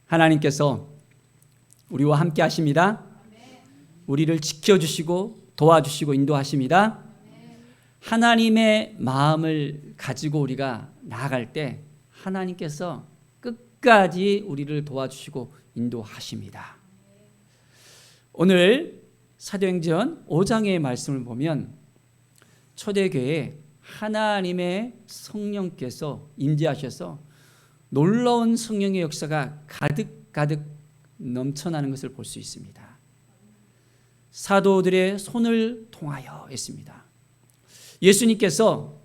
하나님께서 우리와 함께 하십니다. 우리를 지켜주시고 도와주시고 인도하십니다. 하나님의 마음을 가지고 우리가 나아갈 때 하나님께서 끝까지 우리를 도와주시고 인도하십니다. 오늘 사도행전 5장의 말씀을 보면 초대교회에 하나님의 성령께서 임재하셔서 놀라운 성령의 역사가 가득가득 넘쳐나는 것을 볼 수 있습니다. 사도들의 손을 통하여 했습니다. 예수님께서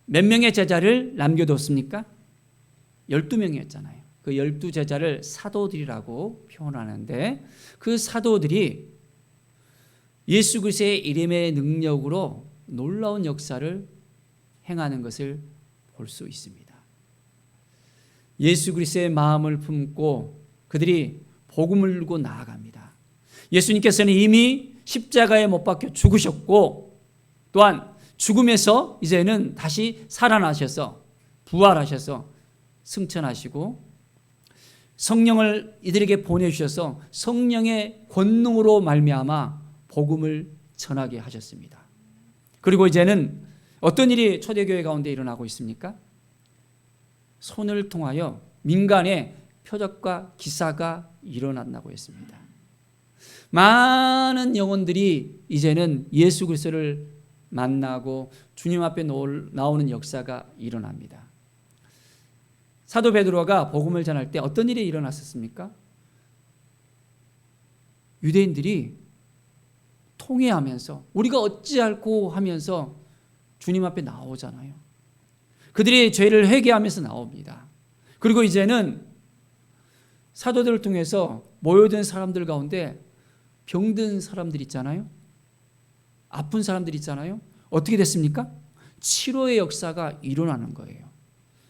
몇 명의 제자를 남겨뒀습니까? 12명이었잖아요. 그 12제자를 사도들이라고 표현하는데 그 사도들이 예수 그리스도의 이름의 능력으로 놀라운 역사를 행하는 것을 볼 수 있습니다. 예수 그리스도의 마음을 품고 그들이 복음을 들고 나아갑니다. 예수님께서는 이미 십자가에 못 박혀 죽으셨고 또한 죽음에서 이제는 다시 살아나셔서 부활하셔서 승천하시고 성령을 이들에게 보내주셔서 성령의 권능으로 말미암아 복음을 전하게 하셨습니다. 그리고 이제는 어떤 일이 초대교회 가운데 일어나고 있습니까? 손을 통하여 민간의 표적과 기사가 일어난다고 했습니다. 많은 영혼들이 이제는 예수 그리스도를 만나고 주님 앞에 나오는 역사가 일어납니다. 사도 베드로가 복음을 전할 때 어떤 일이 일어났었습니까? 유대인들이 통회하면서 우리가 어찌할꼬 하면서 주님 앞에 나오잖아요. 그들이 죄를 회개하면서 나옵니다. 그리고 이제는 사도들을 통해서 모여든 사람들 가운데 병든 사람들 있잖아요. 아픈 사람들 있잖아요. 어떻게 됐습니까? 치료의 역사가 일어나는 거예요.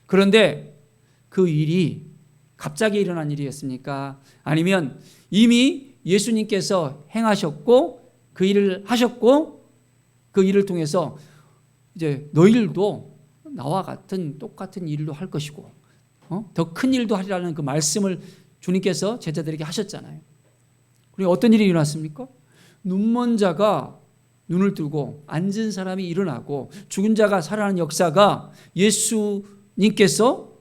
그런데 그 일이 갑자기 일어난 일이었습니까? 아니면 이미 예수님께서 행하셨고 그 일을 하셨고 그 일을 통해서 이제 너희들도 나와 같은 똑같은 일도 할 것이고 더 큰 일도 하리라는 그 말씀을 주님께서 제자들에게 하셨잖아요. 그리고 어떤 일이 일어났습니까? 눈먼 자가 눈을 뜨고 앉은 사람이 일어나고 죽은 자가 살아나는 역사가 예수님께서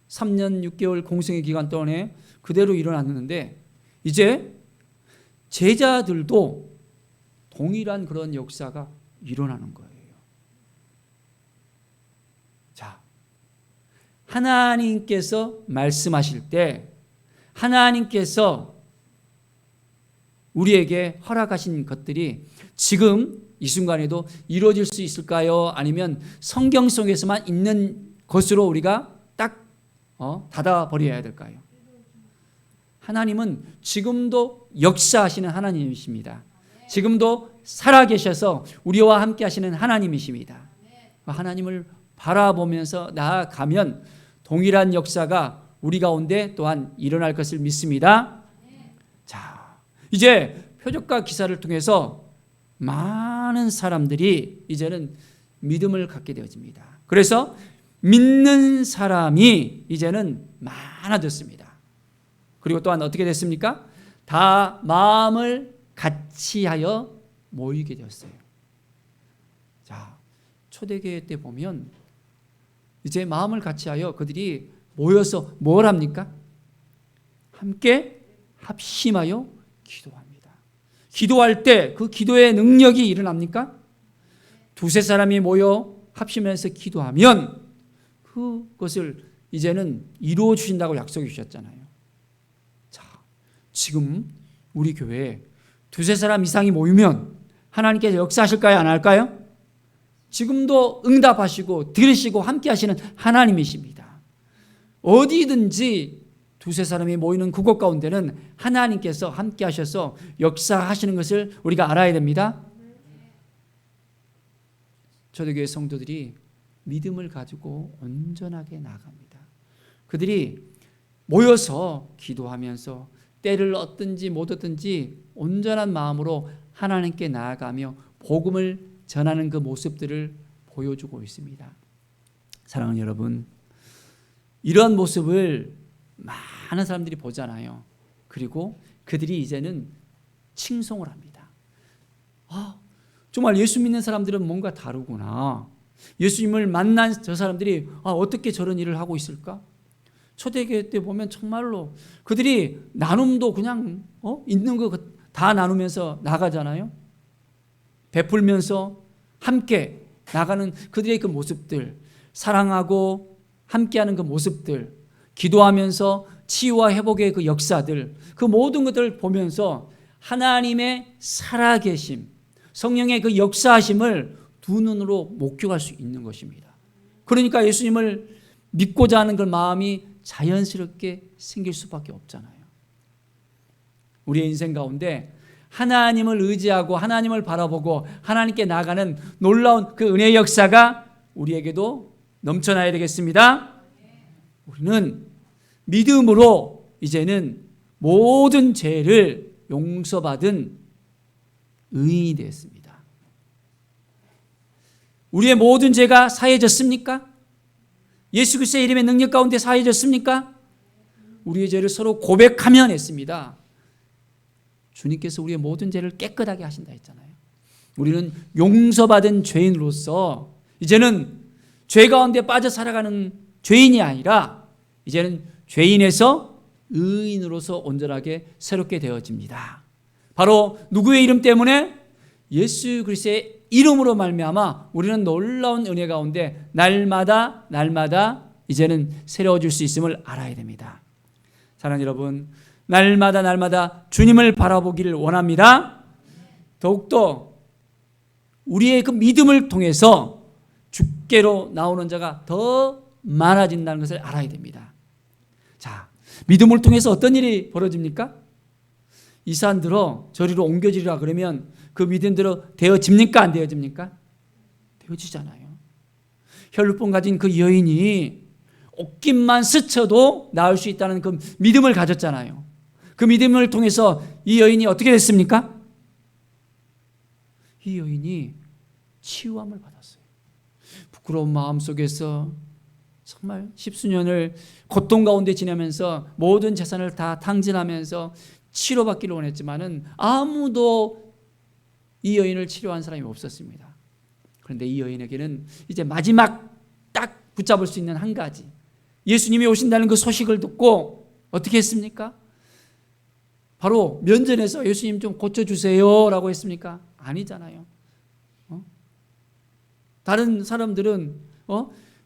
3년 6개월 공생의 기간 동안에 그대로 일어났는데 이제 제자들도 동일한 그런 역사가 일어나는 거예요. 자, 하나님께서 말씀하실 때 하나님께서 우리에게 허락하신 것들이 지금 이 순간에도 이루어질 수 있을까요? 아니면 성경 속에서만 있는 것으로 우리가 딱 닫아버려야 될까요? 하나님은 지금도 역사하시는 하나님이십니다. 지금도 살아계셔서 우리와 함께 하시는 하나님이십니다. 하나님을 바라보면서 나아가면 동일한 역사가 우리 가운데 또한 일어날 것을 믿습니다. 자, 이제 표적과 기사를 통해서 많은 사람들이 이제는 믿음을 갖게 되어집니다. 그래서 믿는 사람이 이제는 많아졌습니다. 그리고 또한 어떻게 됐습니까? 다 마음을 같이하여 모이게 되었어요. 자, 초대교회 때 보면 이제 마음을 같이하여 그들이 모여서 뭘 합니까? 함께 합심하여 기도합니다. 기도할 때 그 기도의 능력이 일어납니까? 두세 사람이 모여 합심해서 기도하면 그것을 이제는 이루어 주신다고 약속해 주셨잖아요. 자, 지금 우리 교회에 두세 사람 이상이 모이면 하나님께서 역사하실까요? 안 할까요? 지금도 응답하시고 들으시고 함께 하시는 하나님이십니다. 어디든지 두세 사람이 모이는 그곳 가운데는 하나님께서 함께 하셔서 역사하시는 것을 우리가 알아야 됩니다. 초대교회 성도들이 믿음을 가지고 온전하게 나아갑니다. 그들이 모여서 기도하면서 때를 얻든지 못 얻든지 온전한 마음으로 하나님께 나아가며 복음을 전하는 그 모습들을 보여주고 있습니다. 사랑하는 여러분, 이러한 모습을 많은 사람들이 보잖아요. 그리고 그들이 이제는 칭송을 합니다. 아, 정말 예수 믿는 사람들은 뭔가 다르구나. 예수님을 만난 저 사람들이 어떻게 저런 일을 하고 있을까? 초대교회 때 보면 정말로 그들이 나눔도 그냥 있는 거 다 나누면서 나가잖아요. 베풀면서 함께 나가는 그들의 그 모습들, 사랑하고 함께하는 그 모습들, 기도하면서 치유와 회복의 그 역사들, 그 모든 것들을 보면서 하나님의 살아계심, 성령의 그 역사하심을 두 눈으로 목격할 수 있는 것입니다. 그러니까 예수님을 믿고자 하는 그 마음이 자연스럽게 생길 수밖에 없잖아요. 우리의 인생 가운데 하나님을 의지하고 하나님을 바라보고 하나님께 나아가는 놀라운 그 은혜의 역사가 우리에게도 넘쳐나야 되겠습니다. 우리는 믿음으로 이제는 모든 죄를 용서받은 의인이 되었습니다. 우리의 모든 죄가 사해졌습니까? 예수 그리스도의 이름의 능력 가운데 사해졌습니까? 우리의 죄를 서로 고백하면 했습니다. 주님께서 우리의 모든 죄를 깨끗하게 하신다 했잖아요. 우리는 용서받은 죄인으로서 이제는 죄 가운데 빠져 살아가는 죄인이 아니라 이제는 죄인에서 의인으로서 온전하게 새롭게 되어집니다. 바로 누구의 이름 때문에? 예수 그리스도의 이름으로 말미암아 우리는 놀라운 은혜 가운데 날마다 이제는 새로워질 수 있음을 알아야 됩니다. 사랑하는 여러분, 날마다 주님을 바라보기를 원합니다. 더욱더 우리의 그 믿음을 통해서 주께로 나오는 자가 더 많아진다는 것을 알아야 됩니다. 자, 믿음을 통해서 어떤 일이 벌어집니까? 이 산 들어 저리로 옮겨지리라 그러면 그 믿음대로 되어집니까? 안 되어집니까? 되어지잖아요. 혈루병 가진 그 여인이 옷깃만 스쳐도 나을 수 있다는 그 믿음을 가졌잖아요. 그 믿음을 통해서 이 여인이 어떻게 됐습니까? 이 여인이 치유함을 받았어요. 부끄러운 마음 속에서 정말 십수년을 고통 가운데 지내면서 모든 재산을 다 탕진하면서 치료받기를 원했지만은 아무도 이 여인을 치료한 사람이 없었습니다. 그런데 이 여인에게는 이제 마지막 딱 붙잡을 수 있는 한 가지, 예수님이 오신다는 그 소식을 듣고 어떻게 했습니까? 바로 면전에서 예수님 좀 고쳐주세요 라고 했습니까? 아니잖아요. 다른 사람들은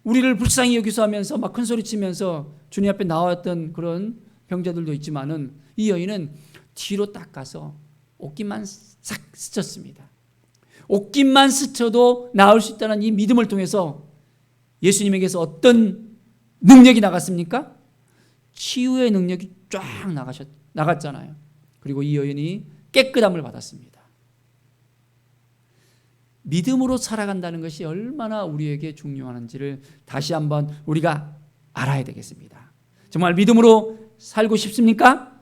우리를 불쌍히 여기서 하면서 막 큰 소리 치면서 주님 앞에 나왔던 그런 병자들도 있지만은 이 여인은 뒤로 딱 가서 옷깃만 싹 스쳤습니다. 옷깃만 스쳐도 나을 수 있다는 이 믿음을 통해서 예수님에게서 어떤 능력이 나갔습니까? 치유의 능력이 쫙 나갔잖아요. 그리고 이 여인이 깨끗함을 받았습니다. 믿음으로 살아간다는 것이 얼마나 우리에게 중요한지를 다시 한번 우리가 알아야 되겠습니다. 정말 믿음으로 살고 싶습니까?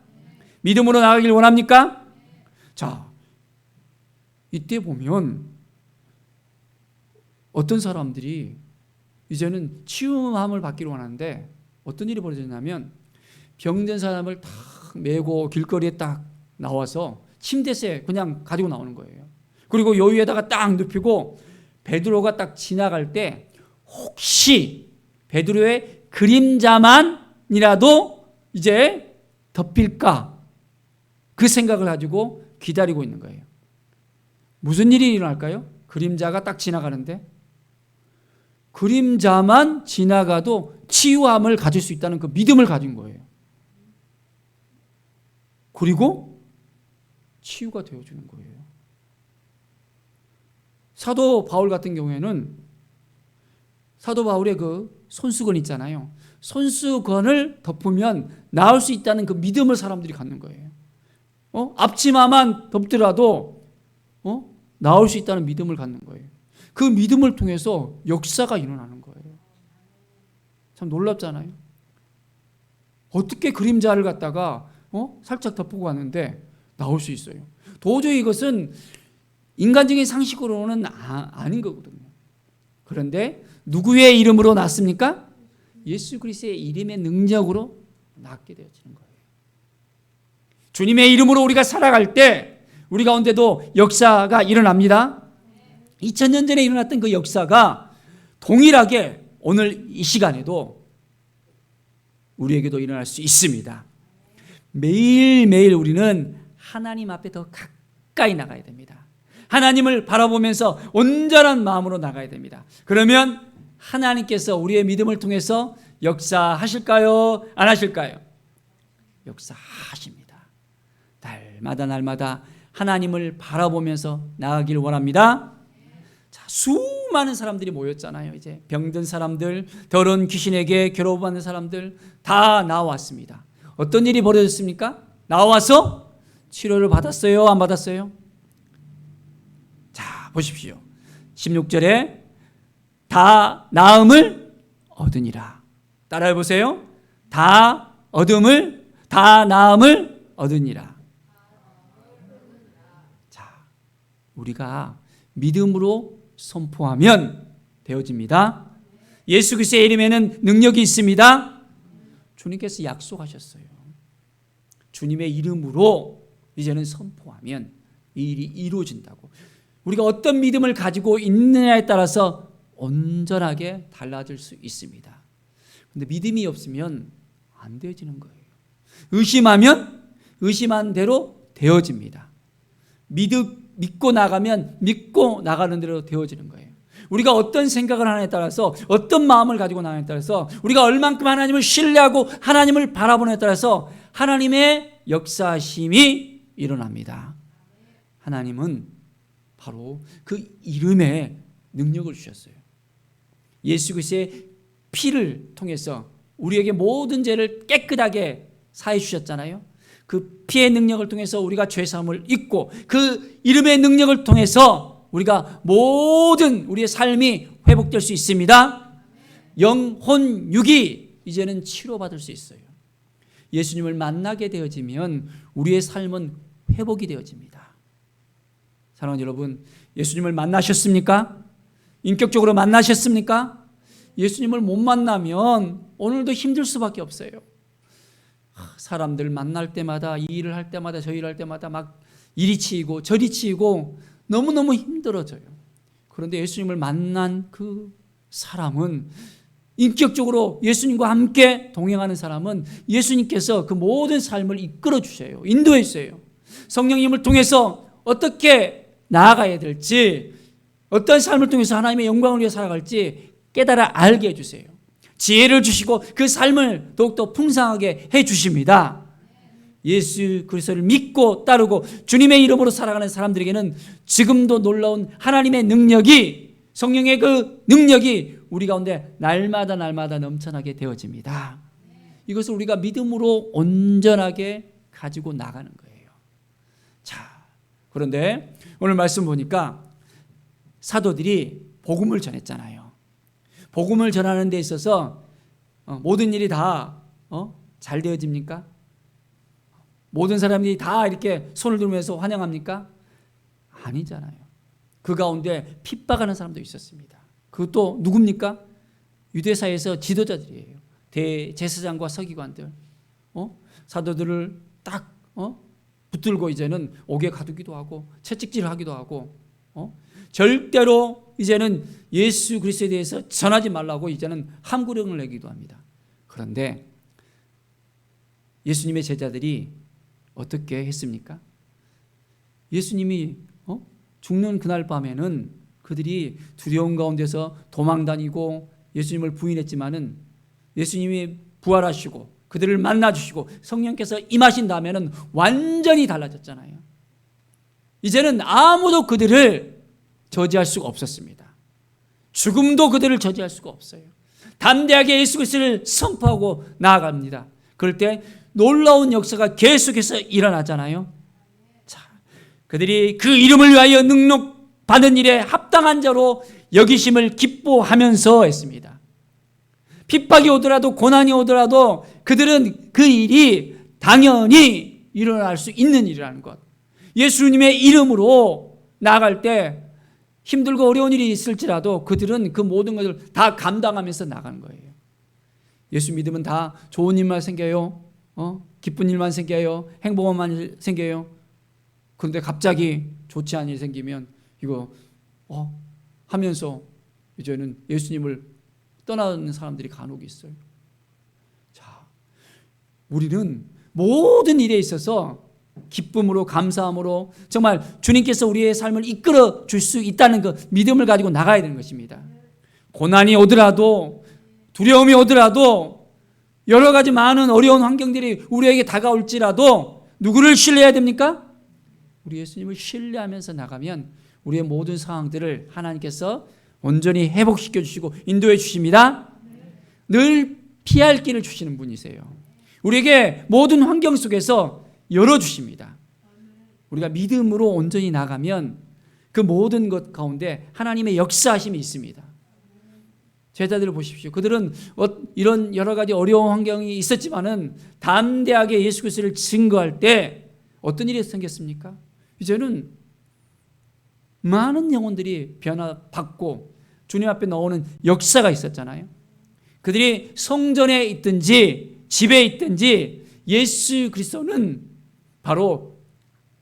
믿음으로 나가길 원합니까? 자, 이때 보면 어떤 사람들이 이제는 치유함을 받기를 원하는데 어떤 일이 벌어졌냐면 병든 사람을 딱 메고 길거리에 딱 나와서 침대에 그냥 가지고 나오는 거예요. 그리고 요 위에다가 딱 눕히고 베드로가 딱 지나갈 때 혹시 베드로의 그림자만이라도 이제 덮일까 그 생각을 가지고 기다리고 있는 거예요. 무슨 일이 일어날까요? 그림자가 딱 지나가는데 그림자만 지나가도 치유함을 가질 수 있다는 그 믿음을 가진 거예요. 그리고 치유가 되어주는 거예요. 사도 바울 같은 경우에는 사도 바울의 그 손수건 있잖아요. 손수건을 덮으면 나을 수 있다는 그 믿음을 사람들이 갖는 거예요. 앞치마만 덮더라도 나을 수 있다는 믿음을 갖는 거예요. 그 믿음을 통해서 역사가 일어나는 거예요. 참 놀랍잖아요. 어떻게 그림자를 갖다가 살짝 덮고 가는데 나올 수 있어요. 도저히 이것은 인간적인 상식으로는 아닌 거거든요. 그런데 누구의 이름으로 났습니까? 예수 그리스도의 이름의 능력으로 낫게 되어지는 거예요. 주님의 이름으로 우리가 살아갈 때 우리 가운데도 역사가 일어납니다. 2000년 전에 일어났던 그 역사가 동일하게 오늘 이 시간에도 우리에게도 일어날 수 있습니다. 매일매일 우리는 하나님 앞에 더 가까이 나가야 됩니다. 하나님을 바라보면서 온전한 마음으로 나가야 됩니다. 그러면 하나님께서 우리의 믿음을 통해서 역사하실까요? 안 하실까요? 역사하십니다. 날마다 하나님을 바라보면서 나아가길 원합니다. 자, 수많은 사람들이 모였잖아요. 이제 병든 사람들, 더러운 귀신에게 괴로워받는 사람들 다 나왔습니다. 어떤 일이 벌어졌습니까? 나와서 치료를 받았어요? 안 받았어요? 자, 보십시오. 16절에 다 나음을 얻으니라. 따라해 보세요. 다 나음을 얻으니라. 자, 우리가 믿음으로 선포하면 되어집니다. 예수 그리스도의 이름에는 능력이 있습니다. 주님께서 약속하셨어요. 주님의 이름으로 이제는 선포하면 이 일이 이루어진다고. 우리가 어떤 믿음을 가지고 있느냐에 따라서 온전하게 달라질 수 있습니다. 그런데 믿음이 없으면 안 되어지는 거예요. 의심하면 의심한 대로 되어집니다. 믿고 나가면 믿고 나가는 대로 되어지는 거예요. 우리가 어떤 생각을 하느냐에 따라서, 어떤 마음을 가지고 나가느냐에 따라서, 우리가 얼만큼 하나님을 신뢰하고 하나님을 바라보느냐에 따라서 하나님의 역사심이 일어납니다. 하나님은 바로 그 이름에 능력을 주셨어요. 예수 그리스도의 피를 통해서 우리에게 모든 죄를 깨끗하게 사해 주셨잖아요. 그 피의 능력을 통해서 우리가 죄사함을 잊고, 그 이름의 능력을 통해서 우리가 모든 우리의 삶이 회복될 수 있습니다. 영혼 육이 이제는 치료받을 수 있어요. 예수님을 만나게 되어지면 우리의 삶은 회복이 되어집니다. 사랑하는 여러분, 예수님을 만나셨습니까? 인격적으로 만나셨습니까? 예수님을 못 만나면 오늘도 힘들 수밖에 없어요. 사람들 만날 때마다, 이 일을 할 때마다, 저 일을 할 때마다 막 이리 치이고 저리 치이고 너무너무 힘들어져요. 그런데 예수님을 만난 그 사람은, 인격적으로 예수님과 함께 동행하는 사람은 예수님께서 그 모든 삶을 이끌어 주셔요. 인도해 주세요. 성령님을 통해서 어떻게 나아가야 될지, 어떤 삶을 통해서 하나님의 영광을 위해 살아갈지 깨달아 알게 해주세요. 지혜를 주시고 그 삶을 더욱더 풍성하게 해주십니다. 예수 그리스도를 믿고 따르고 주님의 이름으로 살아가는 사람들에게는 지금도 놀라운 하나님의 능력이, 성령의 그 능력이 우리 가운데 날마다 넘쳐나게 되어집니다. 이것을 우리가 믿음으로 온전하게 가지고 나가는 거예요. 자, 그런데 오늘 말씀 보니까 사도들이 복음을 전했잖아요. 복음을 전하는 데 있어서 모든 일이 다 잘 되어집니까? 모든 사람들이 다 이렇게 손을 들면서 환영합니까? 아니잖아요. 그 가운데 핍박하는 사람도 있었습니다. 그것도 누굽니까? 유대사에서 지도자들이에요. 대제사장과 서기관들. 사도들을 딱 붙들고 이제는 옥에 가두기도 하고 채찍질을 하기도 하고, 절대로 이제는 예수 그리스도에 대해서 전하지 말라고 이제는 함구령을 내기도 합니다. 그런데 예수님의 제자들이 어떻게 했습니까? 예수님이 죽는 그날 밤에는 그들이 두려운 가운데서 도망다니고 예수님을 부인했지만은 예수님이 부활하시고 그들을 만나주시고 성령께서 임하신 다음에는 완전히 달라졌잖아요. 이제는 아무도 그들을 저지할 수가 없었습니다. 죽음도 그들을 저지할 수가 없어요. 담대하게 예수 그리스도를 선포하고 나아갑니다. 그럴 때 놀라운 역사가 계속해서 일어나잖아요. 자, 그들이 그 이름을 위하여 능력 받은 일에 합당한 자로 여기심을 기뻐하면서 했습니다. 핍박이 오더라도 고난이 오더라도 그들은 그 일이 당연히 일어날 수 있는 일이라는 것. 예수님의 이름으로 나아갈 때 힘들고 어려운 일이 있을지라도 그들은 그 모든 것을 다 감당하면서 나가는 거예요. 예수 믿으면 다 좋은 일만 생겨요? 기쁜 일만 생겨요. 행복한 일 생겨요. 그런데 갑자기 좋지 않은 일이 생기면 이거 하면서 이제는 예수님을 떠나는 사람들이 간혹 있어요. 자, 우리는 모든 일에 있어서 기쁨으로 감사함으로 정말 주님께서 우리의 삶을 이끌어 줄 수 있다는 그 믿음을 가지고 나가야 되는 것입니다. 고난이 오더라도 두려움이 오더라도 여러 가지 많은 어려운 환경들이 우리에게 다가올지라도 누구를 신뢰해야 됩니까? 우리 예수님을 신뢰하면서 나가면 우리의 모든 상황들을 하나님께서 온전히 회복시켜 주시고 인도해 주십니다. 늘 피할 길을 주시는 분이세요. 우리에게 모든 환경 속에서 열어주십니다. 우리가 믿음으로 온전히 나가면 그 모든 것 가운데 하나님의 역사하심이 있습니다. 제자들을 보십시오. 그들은 이런 여러 가지 어려운 환경이 있었지만은 담대하게 예수 그리스도를 증거할 때 어떤 일이 생겼습니까? 이제는 많은 영혼들이 변화받고 주님 앞에 나오는 역사가 있었잖아요. 그들이 성전에 있든지 집에 있든지 예수 그리스도는 바로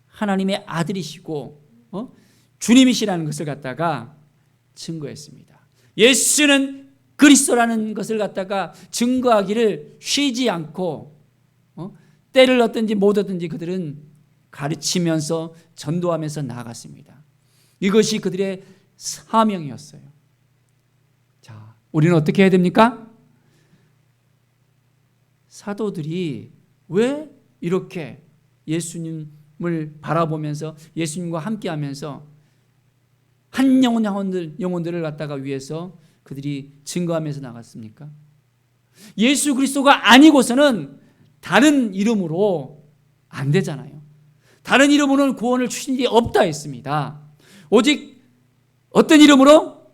하나님의 아들이시고 주님이시라는 것을 갖다가 증거했습니다. 예수는 그리스도라는 것을 갖다가 증거하기를 쉬지 않고 때를 얻든지 못 얻든지 그들은 가르치면서 전도하면서 나아갔습니다. 이것이 그들의 사명이었어요. 자, 우리는 어떻게 해야 됩니까? 사도들이 왜 이렇게 예수님을 바라보면서 예수님과 함께하면서 한 영혼들을 갖다가 위해서 그들이 증거하면서 나갔습니까? 예수 그리스도가 아니고서는 다른 이름으로 안 되잖아요. 다른 이름으로는 구원을 주신 일이 없다 했습니다. 오직 어떤 이름으로?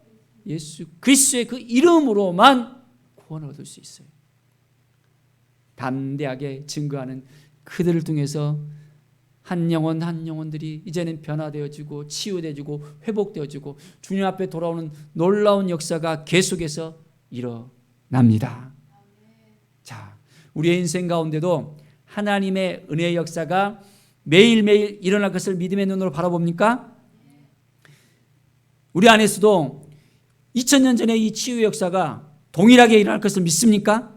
예수 그리스도의 그 이름으로만 구원을 얻을 수 있어요. 담대하게 증거하는 그들을 통해서 한 영혼들이 이제는 변화되어지고 치유되어지고 회복되어지고 주님 앞에 돌아오는 놀라운 역사가 계속해서 일어납니다. 자, 우리의 인생 가운데도 하나님의 은혜의 역사가 매일매일 일어날 것을 믿음의 눈으로 바라봅니까? 우리 안에서도 2000년 전의 이 치유의 역사가 동일하게 일어날 것을 믿습니까?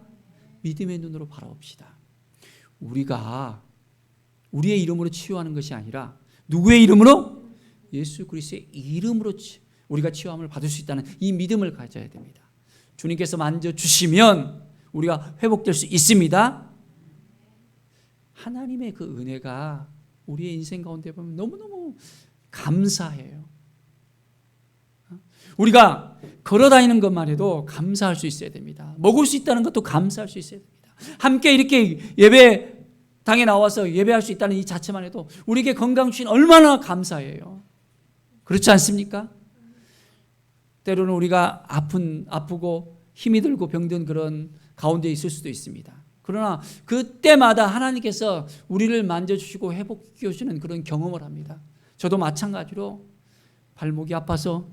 믿음의 눈으로 바라봅시다. 우리가 우리의 이름으로 치유하는 것이 아니라 누구의 이름으로? 예수 그리스도의 이름으로 우리가 치유함을 받을 수 있다는 이 믿음을 가져야 됩니다. 주님께서 만져주시면 우리가 회복될 수 있습니다. 하나님의 그 은혜가 우리의 인생 가운데 보면 너무너무 감사해요. 우리가 걸어다니는 것만 해도 감사할 수 있어야 됩니다. 먹을 수 있다는 것도 감사할 수 있어야 됩니다. 함께 이렇게 예배당에 나와서 예배할 수 있다는 이 자체만 해도 우리에게 건강 주신 얼마나 감사해요. 그렇지 않습니까? 때로는 우리가 아프고 힘이 들고 병든 그런 가운데 있을 수도 있습니다. 그러나 그때마다 하나님께서 우리를 만져주시고 회복시켜주시는 그런 경험을 합니다. 저도 마찬가지로 발목이 아파서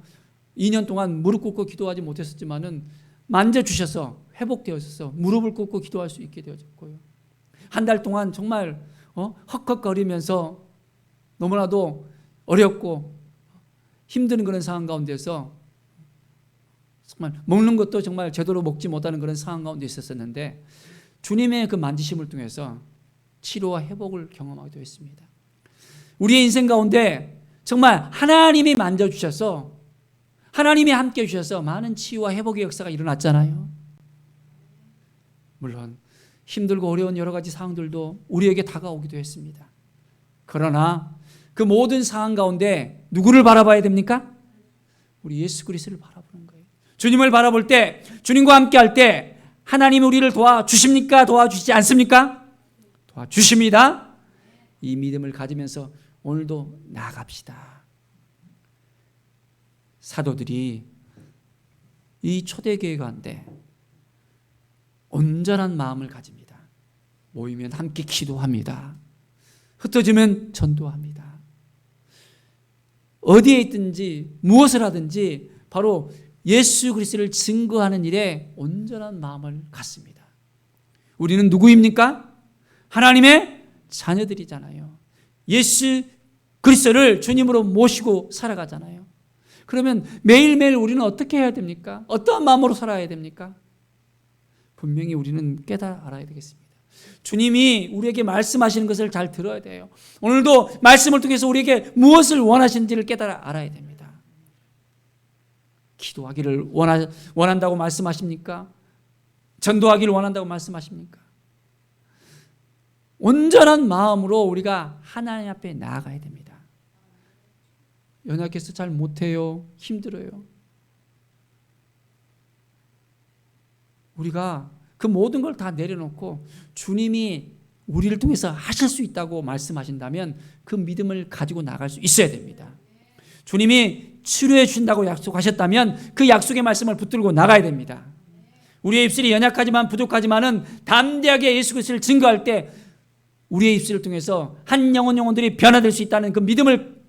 2년 동안 무릎 꿇고 기도하지 못했었지만은 만져주셔서 회복되어서 무릎을 꿇고 기도할 수 있게 되어졌고요. 한 달 동안 정말 헉헉거리면서 너무나도 어렵고 힘든 그런 상황 가운데서 정말 먹는 것도 정말 제대로 먹지 못하는 그런 상황 가운데 있었었는데 주님의 그 만지심을 통해서 치료와 회복을 경험하게 되었습니다. 우리의 인생 가운데 정말 하나님이 만져주셔서 하나님이 함께 해주셔서 많은 치유와 회복의 역사가 일어났잖아요. 물론 힘들고 어려운 여러 가지 상황들도 우리에게 다가오기도 했습니다. 그러나 그 모든 상황 가운데 누구를 바라봐야 됩니까? 우리 예수 그리스도를 바라보는 거예요. 주님을 바라볼 때, 주님과 함께 할 때 하나님이 우리를 도와주십니까? 도와주시지 않습니까? 도와주십니다. 이 믿음을 가지면서 오늘도 나아갑시다. 사도들이 이 초대교회 가운데 온전한 마음을 가집니다. 모이면 함께 기도합니다. 흩어지면 전도합니다. 어디에 있든지 무엇을 하든지 바로 예수 그리스도를 증거하는 일에 온전한 마음을 갖습니다. 우리는 누구입니까? 하나님의 자녀들이잖아요. 예수 그리스도를 주님으로 모시고 살아가잖아요. 그러면 매일매일 우리는 어떻게 해야 됩니까? 어떠한 마음으로 살아야 됩니까? 분명히 우리는 깨달아 알아야 되겠습니다. 주님이 우리에게 말씀하시는 것을 잘 들어야 돼요. 오늘도 말씀을 통해서 우리에게 무엇을 원하시는지를 깨달아 알아야 됩니다. 기도하기를 원한다고 말씀하십니까? 전도하기를 원한다고 말씀하십니까? 온전한 마음으로 우리가 하나님 앞에 나아가야 됩니다. 연약해서 잘 못해요. 힘들어요. 우리가 그 모든 걸 다 내려놓고 주님이 우리를 통해서 하실 수 있다고 말씀하신다면 그 믿음을 가지고 나갈 수 있어야 됩니다. 주님이 치료해 주신다고 약속하셨다면 그 약속의 말씀을 붙들고 나가야 됩니다. 우리의 입술이 연약하지만 부족하지만은 담대하게 예수 그리스도를 증거할 때 우리의 입술을 통해서 한 영혼들이 변화될 수 있다는 그 믿음을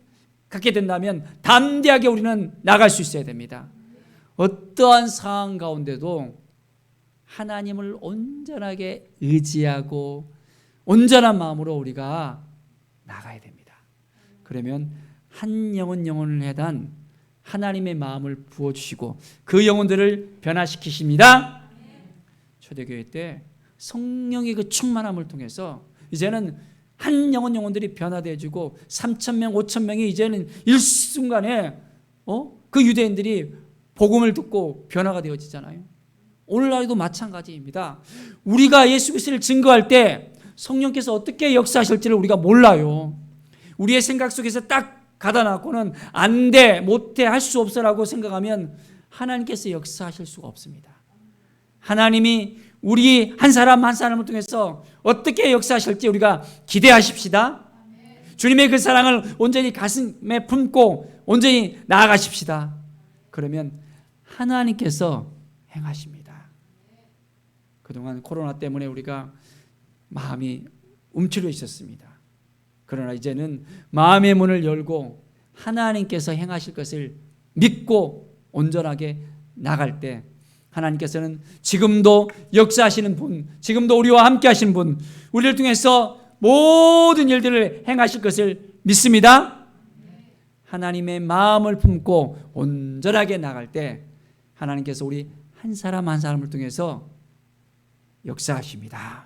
갖게 된다면 담대하게 우리는 나갈 수 있어야 됩니다. 어떠한 상황 가운데도 하나님을 온전하게 의지하고 온전한 마음으로 우리가 나가야 됩니다. 그러면 한 영혼을 해단 하나님의 마음을 부어주시고 그 영혼들을 변화시키십니다. 초대교회 때 성령의 그 충만함을 통해서 이제는 한 영혼들이 변화되어지고 3,000명, 5,000명이 이제는 일순간에 그 유대인들이 복음을 듣고 변화가 되어지잖아요. 오늘날도 마찬가지입니다. 우리가 예수 그리스도를 증거할 때 성령께서 어떻게 역사하실지를 우리가 몰라요. 우리의 생각 속에서 딱 가다 놔고는 안 돼, 못해, 할 수 없어라고 생각하면 하나님께서 역사하실 수가 없습니다. 하나님이 우리 한 사람 한 사람을 통해서 어떻게 역사하실지 우리가 기대하십시다. 주님의 그 사랑을 온전히 가슴에 품고 온전히 나아가십시다. 그러면 하나님께서 행하십니다. 그동안 코로나 때문에 우리가 마음이 움츠려 있었습니다. 그러나 이제는 마음의 문을 열고 하나님께서 행하실 것을 믿고 온전하게 나갈 때 하나님께서는 지금도 역사하시는 분, 지금도 우리와 함께 하시는 분, 우리를 통해서 모든 일들을 행하실 것을 믿습니다. 하나님의 마음을 품고 온전하게 나갈 때 하나님께서 우리 한 사람 한 사람을 통해서 역사하십니다.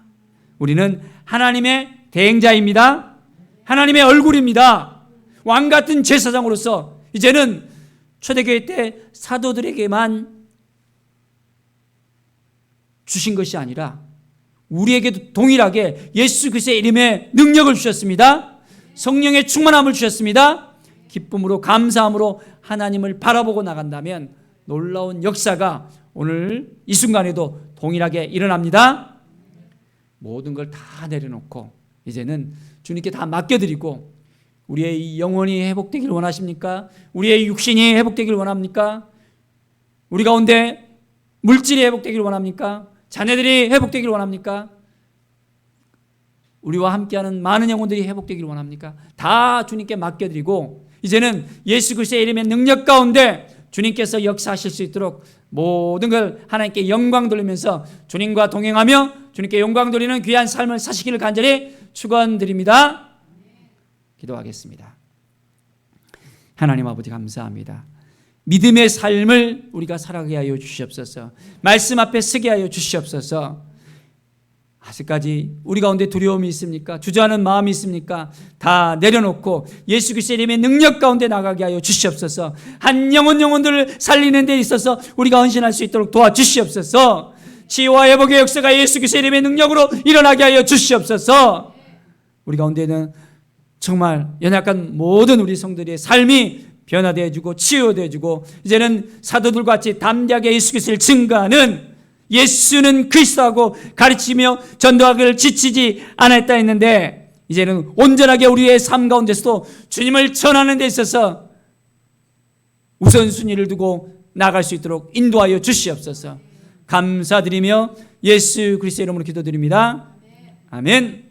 우리는 하나님의 대행자입니다. 하나님의 얼굴입니다. 왕같은 제사장으로서 이제는 초대교회 때 사도들에게만 주신 것이 아니라 우리에게도 동일하게 예수 그리스도의 이름에 능력을 주셨습니다. 성령의 충만함을 주셨습니다. 기쁨으로 감사함으로 하나님을 바라보고 나간다면 놀라운 역사가 오늘 이 순간에도 동일하게 일어납니다. 모든 걸 다 내려놓고 이제는 주님께 다 맡겨드리고 우리의 이 영혼이 회복되기를 원하십니까? 우리의 육신이 회복되기를 원합니까? 우리 가운데 물질이 회복되기를 원합니까? 자녀들이 회복되기를 원합니까? 우리와 함께하는 많은 영혼들이 회복되기를 원합니까? 다 주님께 맡겨드리고 이제는 예수 그리스도의 이름의 능력 가운데 주님께서 역사하실 수 있도록 모든 걸 하나님께 영광 돌리면서 주님과 동행하며 주님께 영광 돌리는 귀한 삶을 사시기를 간절히 축원드립니다. 기도하겠습니다. 하나님 아버지 감사합니다. 믿음의 삶을 우리가 살아가게 하여 주시옵소서. 말씀 앞에 서게 하여 주시옵소서. 아직까지 우리 가운데 두려움이 있습니까? 주저하는 마음이 있습니까? 다 내려놓고 예수 그리스도의 이름의 능력 가운데 나가게 하여 주시옵소서. 한 영혼들을 살리는 데 있어서 우리가 헌신할 수 있도록 도와주시옵소서. 치유와 회복의 역사가 예수 그리스도의 이름의 능력으로 일어나게 하여 주시옵소서. 우리 가운데는 정말 연약한 모든 우리 성들의 삶이 변화되어지고 치유되어지고 이제는 사도들과 같이 담대하게 예수 그리스도를 증거하는 예수는 그리스도하고 가르치며 전도하기를 지치지 않았다 했는데 이제는 온전하게 우리의 삶 가운데서도 주님을 전하는 데 있어서 우선순위를 두고 나갈 수 있도록 인도하여 주시옵소서. 감사드리며 예수 그리스도의 이름으로 기도드립니다. 아멘.